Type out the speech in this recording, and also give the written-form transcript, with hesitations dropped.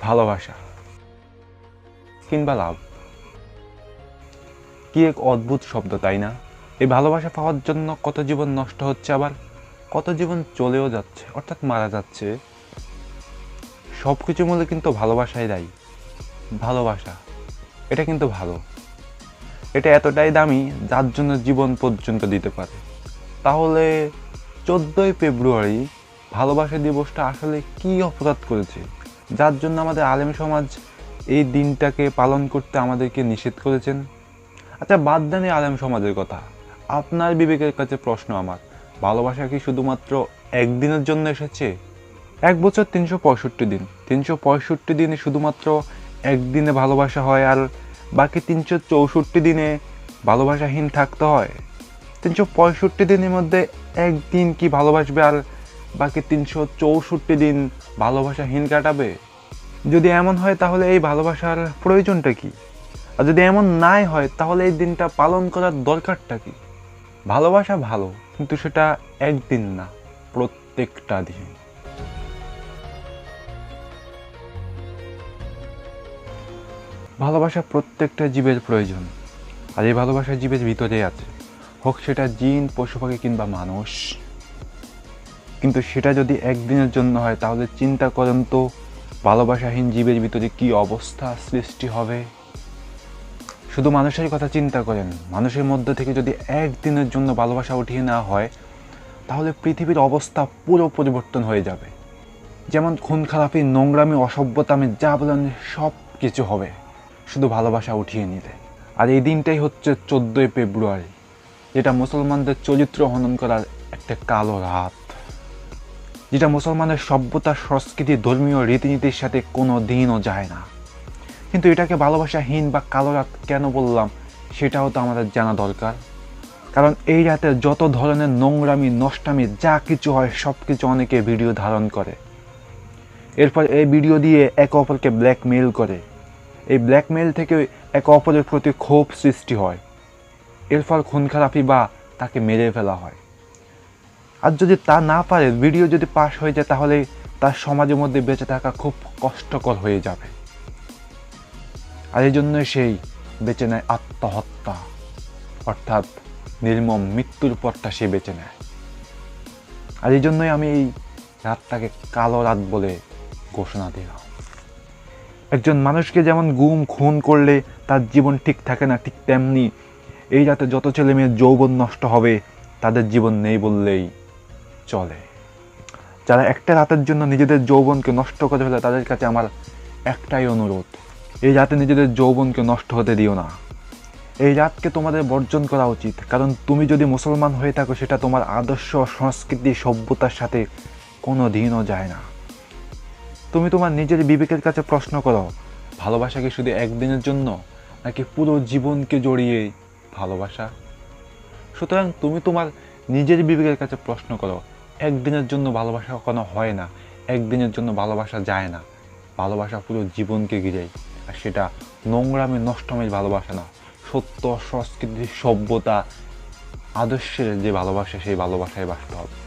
ভালোবাসা কিংবা লাভ, কি এক অদ্ভুত শব্দ, তাই না? এই ভালোবাসা পাওয়ার জন্য কত জীবন নষ্ট হচ্ছে, আবার কত জীবন চলেও যাচ্ছে, অর্থাৎ মারা যাচ্ছে। সব কিছু মূলে কিন্তু ভালোবাসাই দায়ী। ভালোবাসা এটা কিন্তু ভালো, এটা এতটাই দামি যার জন্য জীবন পর্যন্ত দিতে পারে। তাহলে 14ই ফেব্রুয়ারি ভালোবাসা দিবসটা আসলে কি অপরাধ করেছে যার জন্য আমাদের আলেম সমাজ এই দিনটাকে পালন করতে আমাদেরকে নিষেধ করেছেন? আচ্ছা, বাদ দেন এই আলেম সমাজের কথা, আপনার বিবেকের কাছে প্রশ্ন আমার, ভালোবাসা কি শুধুমাত্র একদিনের জন্য এসেছে? 1 বছর 365 দিন, 365 দিনে শুধুমাত্র একদিনে ভালোবাসা হয় আর বাকি 364 দিনে ভালোবাসাহীন থাকতে হয়? 365 দিনের মধ্যে একদিন কি ভালোবাসবে আর বাকি 364 দিন ভালোবাসাহীন কাটাবে? যদি এমন হয় তাহলে এই ভালোবাসার প্রয়োজনটা কি? আর যদি এমন নাই হয় তাহলে এই দিনটা পালন করার দরকারটা কি? ভালোবাসা ভালো, কিন্তু সেটা একদিন না, প্রত্যেকটা দিন। ভালোবাসা প্রত্যেকটা জীবের প্রয়োজন, আর এই ভালোবাসা জীবের ভিতরেই আছে, হোক সেটা জিন, পশু পাখি কিংবা মানুষ। কিন্তু সেটা যদি একদিনের জন্য হয় তাহলে চিন্তা করেন তো ভালোবাসাহীন জীবের ভিতরে কি অবস্থা সৃষ্টি হবে। শুধু মানুষের কথা চিন্তা করেন, মানুষের মধ্যে থেকে যদি একদিনের জন্য ভালোবাসা উঠিয়ে নেওয়া হয় তাহলে পৃথিবীর অবস্থা পুরো পরিবর্তন হয়ে যাবে। যেমন খুন খারাপি, নোংরামি, অসভ্যতামি যা বলেন সব কিছু হবে শুধু ভালোবাসা উঠিয়ে নিলে। আর এই দিনটাই হচ্ছে 14ই ফেব্রুয়ারি, যেটা মুসলমানদের চরিত্র হনন করার একটা কালো রাত, যেটা মুসলমানের সভ্যতা, সংস্কৃতি, ধর্মীয় রীতিনীতির সাথে কোনো দিনও যায় না। কিন্তু এটাকে ভালোবাসাহীন বা কালো রাত কেন বললাম সেটাও তো আমাদের জানা দরকার। কারণ এই রাতে যত ধরনের নোংরামি, নষ্টামি যা কিছু হয় সব কিছু অনেকে ভিডিও ধারণ করে, এরপর এই ভিডিও দিয়ে একে অপরকে ব্ল্যাকমেইল করে। এই ব্ল্যাকমেইল থেকে একে অপরের প্রতি ক্ষোভ সৃষ্টি হয়, এরপর খুন খারাপি বা তাকে মেরে ফেলা হয়। আর যদি তা না পারে, ভিডিও যদি পাস হয়ে যায়, তাহলে তার সমাজের মধ্যে বেঁচে থাকা খুব কষ্টকর হয়ে যাবে। আর এই জন্যই সেই বেছে নেয় আত্মহত্যা, অর্থাৎ নির্মম মৃত্যুর পথটা সে বেছে নেয়। আর এই জন্যই আমি এই রাতটাকে কালো রাত বলে ঘোষণা দিলাম। একজন মানুষকে যেমন গুম খুন করলে তার জীবন ঠিক থাকে না, ঠিক তেমনি এই রাতে যত ছেলে মেয়ের যৌবন নষ্ট হবে তাদের জীবন নেই বললেই চলে। যারা একটা রাতের জন্য নিজেদের যৌবনকে নষ্ট করে ফেলে তাদের কাছে আমার একটাই অনুরোধ, এই রাতে নিজেদের যৌবনকে নষ্ট হতে দিও না। এই রাতকে তোমাদের বর্জন করা উচিত, কারণ তুমি যদি মুসলমান হয়ে থাকো সেটা তোমার আদর্শ, সংস্কৃতি, সভ্যতার সাথে কোনো দিনও যায় না। তুমি তোমার নিজের বিবেকের কাছে প্রশ্ন করো, ভালোবাসা কি শুধু একদিনের জন্য নাকি পুরো জীবনকে জড়িয়ে ভালোবাসা? সুতরাং তুমি তোমার নিজের বিবেকের কাছে প্রশ্ন করো, একদিনের জন্য ভালোবাসা কখনো হয় না, একদিনের জন্য ভালোবাসা যায় না। ভালোবাসা পুরো জীবনকে ঘিরেই, আর সেটা নোংরামি, নষ্টমের ভালোবাসা না, সত্য, সংস্কৃতি, সভ্যতা, আদর্শের যে ভালোবাসা, সেই ভালোবাসায় বাসতে হবে।